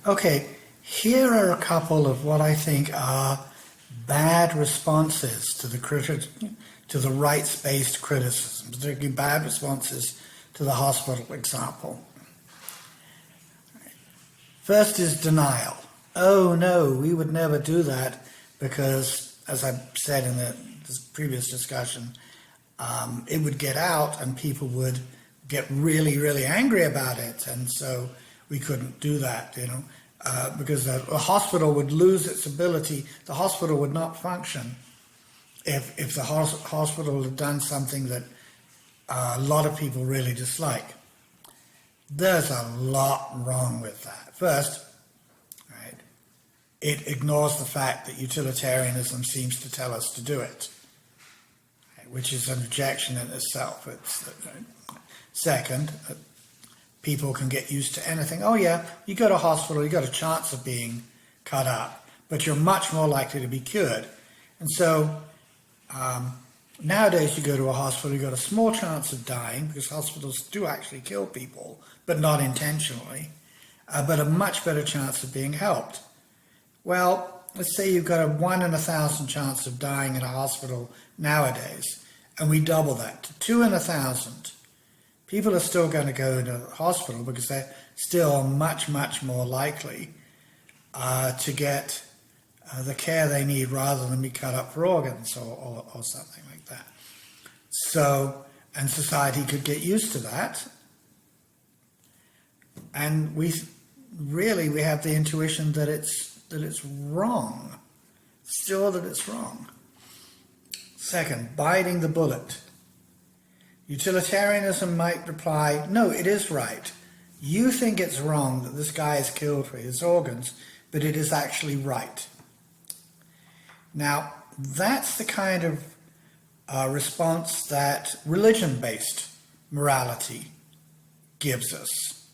Okay, here are a couple of what I think are bad responses to the rights-based criticism, particularly bad responses to the hospital example. First is denial. Oh no, we would never do that because, as I said in the previous discussion, it would get out and people would get really, really angry about it, and so we couldn't do that, because the hospital would lose its ability. The hospital would not function if the hospital had done something that a lot of people really dislike. There's a lot wrong with that. First, right, it ignores the fact that utilitarianism seems to tell us to do it, right, which is an objection in itself. Second, people can get used to anything. Oh yeah, you go to a hospital, you got a chance of being cut up, but you're much more likely to be cured. And so nowadays you go to a hospital, you got a small chance of dying, because hospitals do actually kill people, but not intentionally, but a much better chance of being helped. Well, let's say you've got a 1 in 1,000 chance of dying in a hospital nowadays, and we double that to 2 in 1,000. People are still going to go to the hospital because they're still much, much more likely to get the care they need rather than be cut up for organs or something like that. So, and society could get used to that. And we have the intuition that it's wrong. Still that it's wrong. Second, biting the bullet. Utilitarianism might reply, no, it is right. You think it's wrong that this guy is killed for his organs, but it is actually right. Now, that's the kind of response that religion-based morality gives us.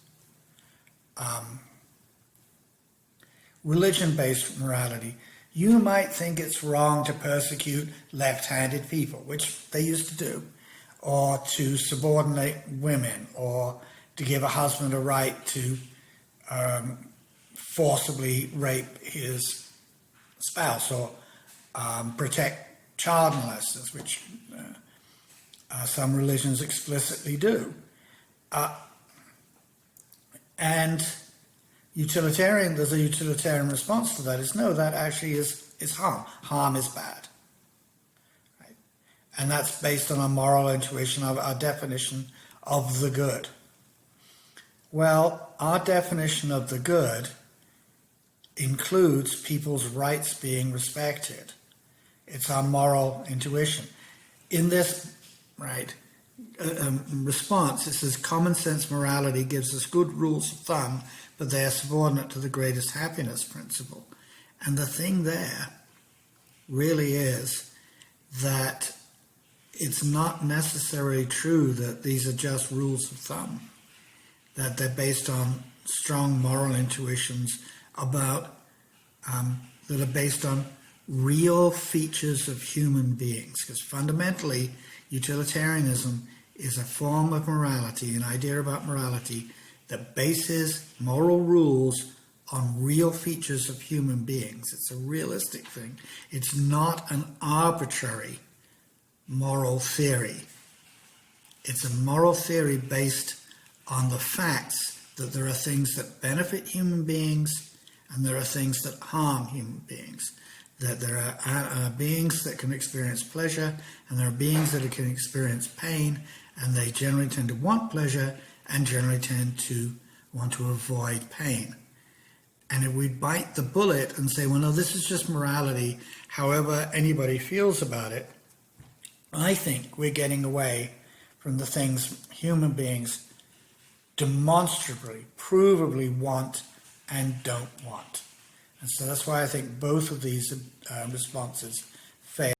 Religion-based morality. You might think it's wrong to persecute left-handed people, which they used to do, or to subordinate women, or to give a husband a right to forcibly rape his spouse, or protect child molesters, which some religions explicitly do. And there's a utilitarian response to that is, no, that actually is harm. Harm is bad. And that's based on our moral intuition of our definition of the good. Well, our definition of the good includes people's rights being respected. It's our moral intuition. In this response, it says common sense morality gives us good rules of thumb, but they are subordinate to the greatest happiness principle. And the thing there really is that it's not necessarily true that these are just rules of thumb, that they're based on strong moral intuitions about that are based on real features of human beings. Because fundamentally, utilitarianism is a form of morality, an idea about morality that bases moral rules on real features of human beings. It's a realistic thing. It's not an arbitrary moral theory. It's a moral theory based on the facts that there are things that benefit human beings and there are things that harm human beings. That there are beings that can experience pleasure and there are beings that can experience pain, and they generally tend to want pleasure and generally tend to want to avoid pain. And if we bite the bullet and say, well, no, this is just morality, however anybody feels about it, I think we're getting away from the things human beings demonstrably, provably want and don't want. And so that's why I think both of these responses fail.